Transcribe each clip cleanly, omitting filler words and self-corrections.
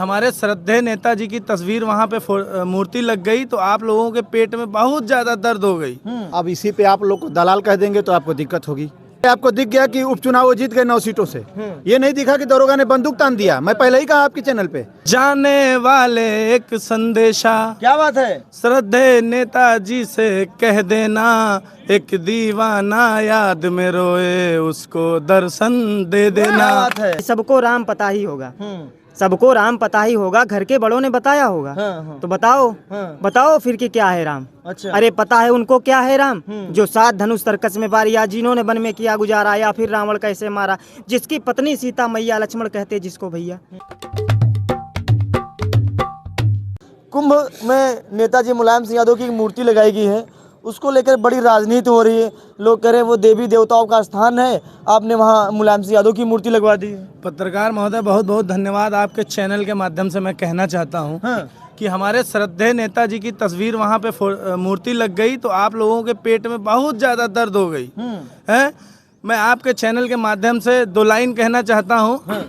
हमारे श्रद्धेय नेताजी की तस्वीर वहाँ पे मूर्ति लग गई तो आप लोगों के पेट में बहुत ज्यादा दर्द हो गई। अब इसी पे आप लोग को दलाल कह देंगे तो आपको दिक्कत होगी। आपको दिख गया कि उपचुनाव वो जीत गए 9 सीटों से। ये नहीं दिखा कि दरोगा ने बंदूक तान दिया। मैं पहले ही कहा आपके चैनल पे। जाने वाले एक संदेशा, क्या बात है, श्रद्धेय नेताजी से कह देना, एक दीवाना याद में रोए उसको दर्शन दे देना। क्या बात है। सबको राम पता ही होगा, सबको राम पता ही होगा, घर के बड़ों ने बताया होगा। तो बताओ, बताओ फिर कि क्या है राम। अच्छा। अरे पता है उनको क्या है राम, जो 7 धनुष तरकस में बारी, या जिन्होंने वन में किया गुजारा, या फिर रावण कैसे मारा, जिसकी पत्नी सीता मैया, लक्ष्मण कहते जिसको भैया। कुंभ में नेताजी मुलायम सिंह यादव की एक मूर्ति लगाई गई है, उसको लेकर बड़ी राजनीति हो रही है। लोग कह रहे हैं वो देवी देवताओं का स्थान है, आपने वहाँ मुलायम सिंह यादव की मूर्ति लगवा दी। पत्रकार महोदय बहुत बहुत धन्यवाद। आपके चैनल के माध्यम से मैं कहना चाहता हूँ कि हमारे श्रद्धेय नेताजी की तस्वीर वहाँ पे मूर्ति लग गई तो आप लोगों के पेट में बहुत ज्यादा दर्द हो गई है। मैं आपके चैनल के माध्यम से 2 लाइन कहना चाहता हूँ।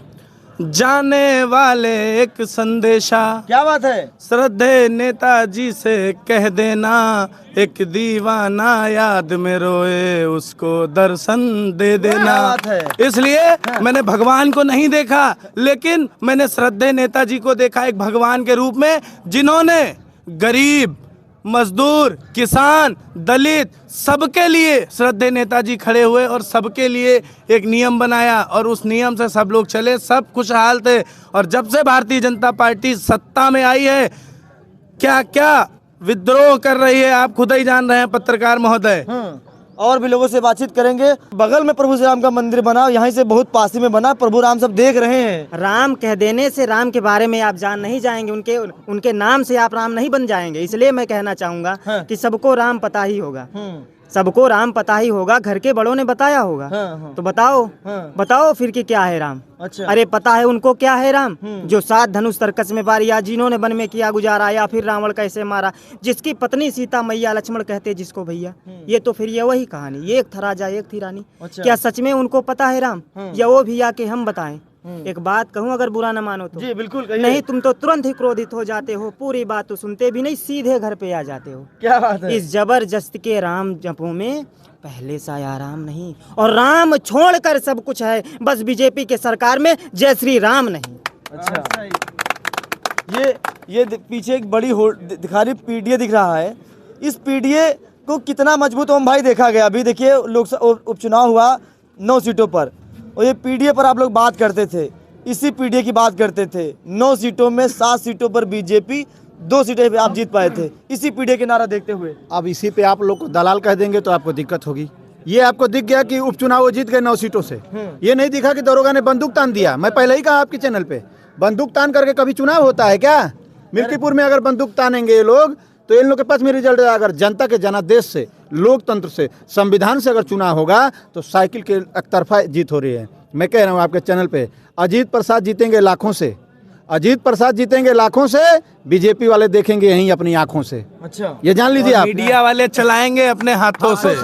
जाने वाले एक संदेशा, क्या बात है, श्रद्धेय नेताजी से कह देना, एक दीवाना याद में रोए उसको दर्शन दे देना। बात है। इसलिए मैंने भगवान को नहीं देखा, लेकिन मैंने श्रद्धेय नेताजी को देखा एक भगवान के रूप में, जिन्होंने गरीब, मजदूर, किसान, दलित सबके लिए श्रद्धेय नेताजी खड़े हुए और सबके लिए एक नियम बनाया और उस नियम से सब लोग चले, सब खुशहाल थे। और जब से भारतीय जनता पार्टी सत्ता में आई है, क्या क्या विद्रोह कर रही है आप खुद ही जान रहे हैं पत्रकार महोदय। और भी लोगों से बातचीत करेंगे। बगल में प्रभु श्री राम का मंदिर बना, यहाँ से बहुत पास में बना, प्रभु राम सब देख रहे हैं। राम कह देने से राम के बारे में आप जान नहीं जाएंगे, उनके नाम से आप राम नहीं बन जाएंगे। इसलिए मैं कहना चाहूँगा कि सबको राम पता ही होगा, सबको राम पता ही होगा, घर के बड़ों ने बताया होगा। तो बताओ, बताओ फिर कि क्या है राम। अच्छा। अरे पता है उनको क्या है राम, जो 7 धनुष तरकस में बारी, या जिन्होंने वन में किया गुजारा, या फिर रावण कैसे मारा, जिसकी पत्नी सीता मैया, लक्ष्मण कहते जिसको भैया। ये तो फिर ये वही कहानी, ये एक था राजा एक थी रानी। अच्छा। क्या सच में उनको पता है राम, या वो भी आके हम बताएं। एक बात कहूँ, अगर बुरा न मानो तो। जी बिल्कुल कहिए। नहीं, तुम तो तुरंत ही क्रोधित हो जाते हो, पूरी बात तो सुनते भी नहीं, सीधे घर पे आ जाते हो। क्या बात है। इस जबरदस्त के राम जपों में पहले सा आराम नहीं, और राम छोड़कर सब कुछ है, बस बीजेपी के सरकार में जय श्री राम नहीं। अच्छा। ये पीछे एक बड़ी दिखा रही पीडीए दिख रहा है। इस पीडीए को कितना मजबूत ओम भाई देखा गया। अभी देखिए लोकसभा उपचुनाव हुआ 9 सीटों पर, और ये पीडीए पर आप लोग बात करते थे, इसी पीडीए की बात करते थे। 9 सीटों में 7 सीटों पर बीजेपी, 2 सीटें पे आप जीत पाए थे, इसी पीडीए के नारा देखते हुए। अब इसी पे आप लोग को दलाल कह देंगे तो आपको दिक्कत होगी। ये आपको दिख गया कि उपचुनाव वो जीत गए 9 सीटों से। ये नहीं दिखा कि दरोगा ने बंदूक तान दिया। मैं पहले ही कहा आपके चैनल पे, बंदूक तान करके कभी चुनाव होता है क्या? मिल्कीपुर में अगर बंदूक तानेंगे ये लोग तो इन लोग के पास में रिजल्ट है। अगर जनता के जनादेश से, लोकतंत्र से, संविधान से अगर चुनाव होगा तो साइकिल के एक तरफा जीत हो रही है। मैं कह रहा हूँ आपके चैनल पे, अजीत प्रसाद जीतेंगे लाखों से, अजीत प्रसाद जीतेंगे लाखों से, बीजेपी वाले देखेंगे यहीं अपनी आंखों से। अच्छा। ये जान लीजिए आप। मीडिया वाले चलाएंगे अपने हाथों से।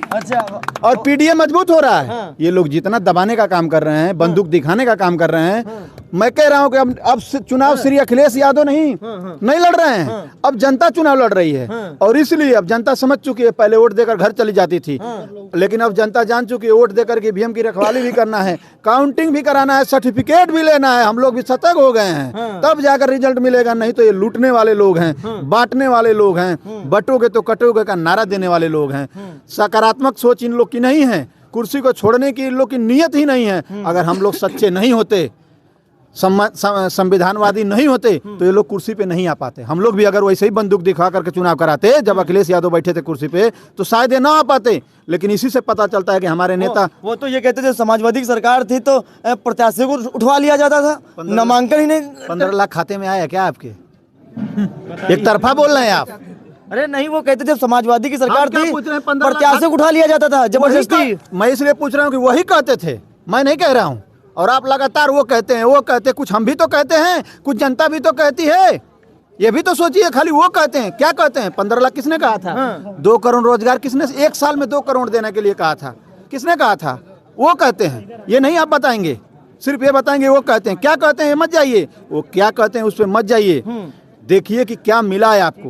अच्छा। और पीडीए मजबूत हो रहा है। ये लोग जितना दबाने का काम कर रहे हैं, बंदूक दिखाने का काम कर रहे हैं। मैं कह रहा हूँ कि अब चुनाव श्री अखिलेश यादव नहीं लड़ रहे हैं, अब जनता चुनाव लड़ रही है। और इसलिए अब जनता समझ चुकी है, पहले वोट देकर घर चली जाती थी, लेकिन अब जनता जान चुकी है वोट देकर के ईवीएम की रखवाली भी करना है, काउंटिंग भी कराना है, सर्टिफिकेट भी लेना है। हम लोग भी सतर्क हो गए हैं, तब जाकर रिजल्ट मिलेगा। नहीं तो ये लूटने वाले लोग हैं, बांटने वाले लोग हैं, बटोगे तो कटोगे का नारा देने वाले लोग हैं। सकारात्मक सोच इन लोग की नहीं है, कुर्सी को छोड़ने की इन लोग की नीयत ही नहीं है। अगर हम लोग सच्चे नहीं होते, संविधानवादी नहीं होते तो ये लोग कुर्सी पे नहीं आ पाते। हम लोग भी अगर वैसे ही बंदूक दिखा करके चुनाव कराते जब अखिलेश यादव बैठे थे कुर्सी पे, तो शायद ये ना आ पाते। लेकिन इसी से पता चलता है कि हमारे नेता वो तो ये कहते थे समाजवादी की सरकार थी तो प्रत्याशी को उठवा लिया जाता था, नामांकन ही नहीं। 15 लाख खाते में आया क्या आपके? एक तरफा बोल रहे हैं आप। अरे नहीं, वो कहते थे समाजवादी की सरकार थी, 15 लाख प्रत्याशी को उठा लिया जाता था जबरदस्ती। मैं इसलिए पूछ रहा हूँ कि वही कहते थे, मैं नहीं कह रहा हूँ। और आप लगातार वो कहते हैं, वो कहते हैं, कुछ हम भी तो कहते हैं, कुछ जनता भी तो कहती है। ये भी तो सोचिए, खाली वो कहते हैं, क्या कहते हैं? 15 लाख किसने कहा था? 2 करोड़ रोजगार किसने 1 साल में 2 करोड़ देने के लिए कहा था? किसने कहा था? वो कहते हैं, ये नहीं आप बताएंगे। सिर्फ ये बताएंगे वो कहते हैं, क्या कहते हैं मत जाइए, वो क्या कहते हैं उस पर मत जाइए, देखिए कि क्या मिला है आपको।